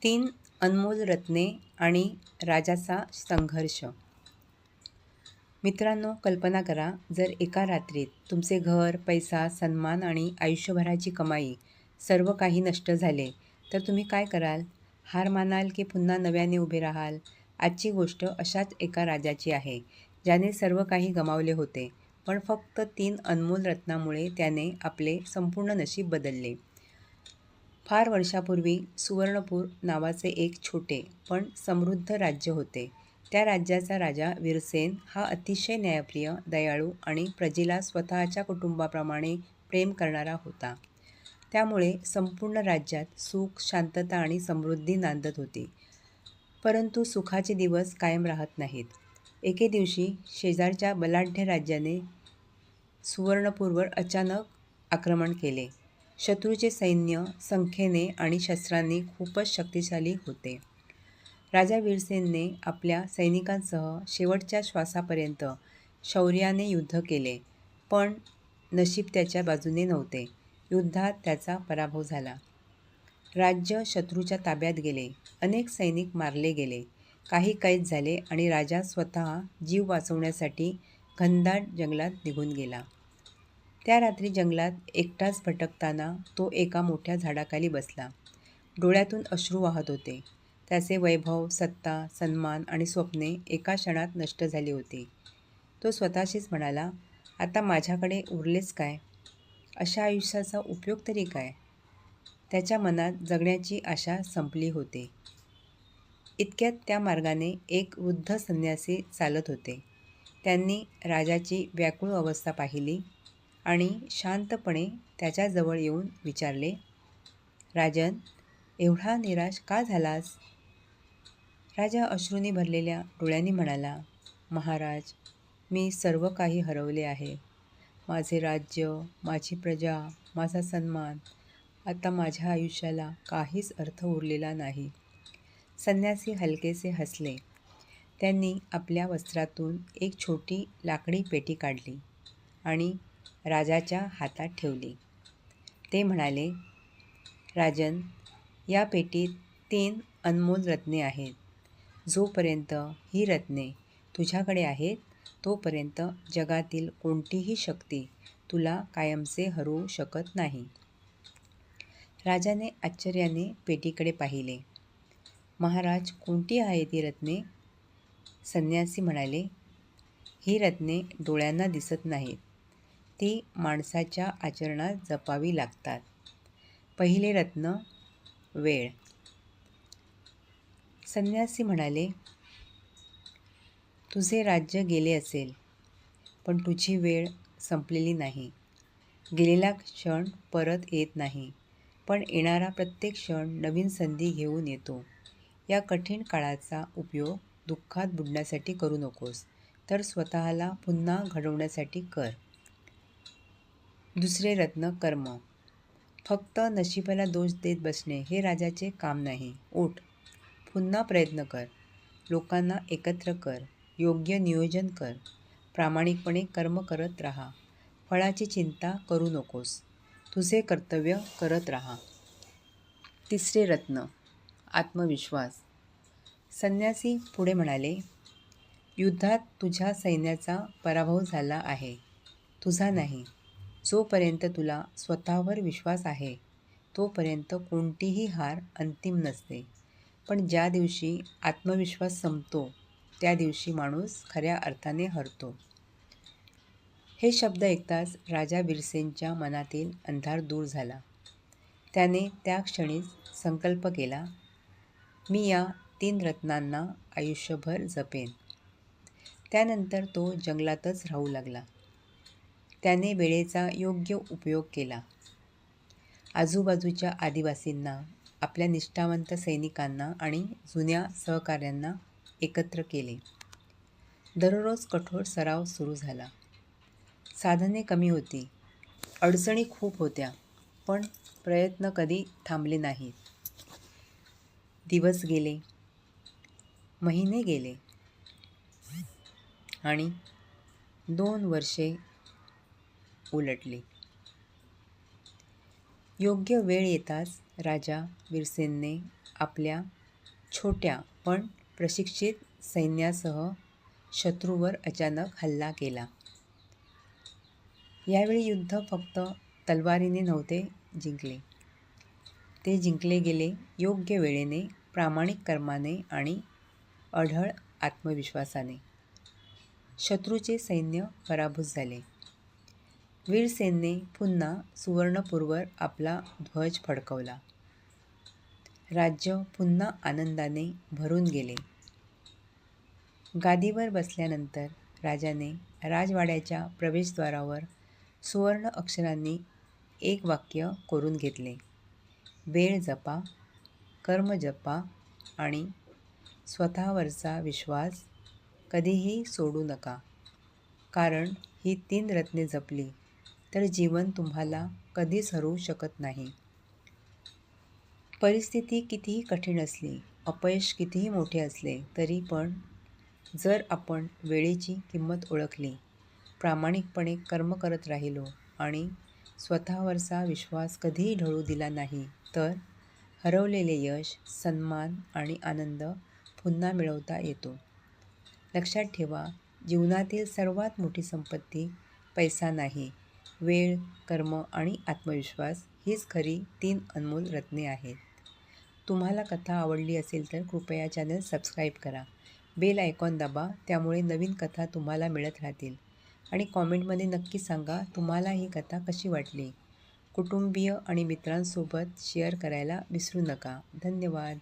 तीन अनमोल रत्ने आणि राजाचा संघर्ष. मित्रांनो, कल्पना करा, जर एका रात्रीत तुमचे घर, पैसा, सन्मान आणि आयुष्यभराची कमाई सर्व काही नष्ट झाले, तर तुम्ही काय कराल? हार मानाल की पुन्हा नव्याने उभे राहाल? आजची गोष्ट अशाच एका राजाची आहे, ज्याने सर्व काही गमावले होते, पण फक्त 3 अनमोल रत्नामुळे त्याने आपले संपूर्ण नशीब बदलले. फार वर्षापूर्वी सुवर्णपूर नावाचे एक छोटे पण समृद्ध राज्य होते. त्या राज्याचा राजा वीरसेन हा अतिशय न्यायप्रिय, दयाळू आणि प्रजेला स्वतःच्या कुटुंबाप्रमाणे प्रेम करणारा होता. त्यामुळे संपूर्ण राज्यात सुख, शांतता आणि समृद्धी नांदत होती. परंतु सुखाचे दिवस कायम राहत नाहीत. एके दिवशी शेजारच्या बलाढ्य राज्याने सुवर्णपूरवर अचानक आक्रमण केले. शत्रूचे सैन्य संख्येने आणि शस्त्रांनी खूपच शक्तिशाली होते. राजा वीरसेनने आपल्या सैनिकांसह शेवटच्या श्वासापर्यंत शौर्याने युद्ध केले, पण नशीब त्याच्या बाजूने नव्हते. युद्धात त्याचा पराभव झाला. राज्य शत्रूच्या ताब्यात गेले. अनेक सैनिक मारले गेले, काही कैद झाले आणि राजा स्वतः जीव वाचवण्यासाठी घनदाट जंगलात निघून गेला. त्या रात्री जंगलात एकटाच भटकताना तो एका मोठ्या झाडाखाली बसला. डोळ्यातून अश्रू वाहत होते. त्याचे वैभव, सत्ता, सन्मान आणि स्वप्ने एका क्षणात नष्ट झाली होती. तो स्वतःशीच म्हणाला, आता माझ्याकडे उरलेच काय? अशा आयुष्याचा उपयोग तरी काय? त्याच्या मनात जगण्याची आशा संपली होती. इतक्यात त्या मार्गाने एक वृद्ध संन्यासी चालत होते. त्यांनी राजाची व्याकुळ अवस्था पाहिली आणि शांतपणे त्याच्याजवळ येऊन विचारले, राजन, एवढा निराश का झालास? राजा अश्रूंनी भरलेल्या डोळ्यांनी म्हणाला, महाराज, मी सर्व काही हरवले आहे. माझे राज्य, माझी प्रजा, माझा सन्मान. आता माझ्या आयुष्याला काहीच अर्थ उरलेला नाही. संन्यासी हलकेसे हसले. त्यांनी आपल्या वस्त्रातून एक छोटी लाकडी पेटी काढली आणि राजाच्या हातात ठेवली. ते म्हणाले, राजन, या पेटीत 3 अनमोल रत्ने आहेत. जोपर्यंत ही रत्ने तुझ्याकडे आहेत, तोपर्यंत जगातील कोणतीही शक्ती तुला कायमचे हरवू शकत नाही. राजाने आश्चर्याने पेटीकडे पाहिले. महाराज, कोणती आहेत ही रत्ने? संन्यासी म्हणाले, ही रत्ने डोळ्यांना दिसत नाहीत. ती माणसाच्या आचरणात जपावी लागतात. पहिले रत्न, वेळ. संन्यासी म्हणाले, तुझे राज्य गेले असेल, पण तुझी वेळ संपलेली नाही. गेलेला क्षण परत येत नाही, पण येणारा प्रत्येक क्षण नवीन संधी घेऊन येतो. या कठीण काळाचा उपयोग दुःखात बुडण्यासाठी करू नकोस, तर स्वतःला पुन्हा घडवण्यासाठी कर. दुसरे रत्न, कर्म. फक्त नशिबाला दोष देत बसणे हे राजाचे काम नाही. उठ, पुन्हा प्रयत्न कर. लोकांना एकत्र कर. योग्य नियोजन कर. प्रामाणिकपणे कर्म करत राहा. फळाची चिंता करू नकोस. तुझे कर्तव्य करत राहा. तिसरे रत्न, आत्मविश्वास. संन्यासी पुढे म्हणाले, युद्धात तुझ्या सैन्याचा पराभव झाला आहे, तुझा नाही. जोपर्यंत तुला स्वतःवर विश्वास आहे, तोपर्यंत कोणतीही हार अंतिम नसते. पण ज्या दिवशी आत्मविश्वास संपतो, त्या दिवशी माणूस खऱ्या अर्थाने हरतो. हे शब्द ऐकताच राजा वीरसेनच्या मनातील अंधार दूर झाला. त्याने त्या क्षणीच संकल्प केला, मी या 3 रत्नांना आयुष्यभर जपेन. त्यानंतर तो जंगलातच राहू लागला. त्याने वेळेचा योग्य उपयोग केला. आजूबाजूच्या आदिवासींना, आपल्या निष्ठावंत सैनिकांना आणि जुन्या सहकाऱ्यांना एकत्र केले. दररोज कठोर सराव सुरू झाला. साधने कमी होती, अडचणी खूप होत्या, पण प्रयत्न कधी थांबले नाहीत. दिवस गेले, महिने गेले आणि 2 वर्षे उलटली. योग्य वेळ येताच राजा वीरसेनने आपल्या छोट्या पण प्रशिक्षित सैन्यासह शत्रूवर अचानक हल्ला केला. यावेळी युद्ध फक्त तलवारीने नव्हते जिंकले. ते जिंकले गेले योग्य वेळेने, प्रामाणिक कर्माने आणि अढळ आत्मविश्वासाने. शत्रूचे सैन्य पराभूत झाले. वीरसेनने पुन्हा सुवर्णपूरवर आपला ध्वज फडकवला. राज्य पुन्हा आनंदाने भरून गेले. गादीवर बसल्यानंतर राजाने राजवाड्याच्या प्रवेशद्वारावर सुवर्ण अक्षरांनी एक वाक्य कोरून घेतले: वेळ जपा, कर्म जपा आणि स्वतःवरचा विश्वास कधीही सोडू नका. कारण ही 3 रत्ने जपली तर जीवन तुम्हाला कधीच हरवू शकत नाही. परिस्थिती कितीही कठीण असली, अपयश कितीही मोठे असले तरी पण जर आपण वेळेची किंमत ओळखली, प्रामाणिकपणे कर्म करत राहिलो आणि स्वतःवरचा विश्वास कधीही ढळू दिला नाही तर हरवलेले यश, सन्मान आणि आनंद पुन्हा मिळवता येतो. लक्षात ठेवा, जीवनातील सर्वात मोठी संपत्ती पैसा नाही, वेळ, कर्म आणि आत्मविश्वास हीच खरी 3 अनमोल रत्ने आहेत. तुम्हाला कथा आवडली असेल तर कृपया चॅनल सबस्क्राईब करा, बेल आयकॉन दाबा, त्यामुळे नवीन कथा तुम्हाला मिळत राहतील. आणि कॉमेंटमध्ये नक्की सांगा तुम्हाला ही कथा कशी वाटली. कुटुंबीय आणि मित्रांसोबत शेअर करायला विसरू नका. धन्यवाद.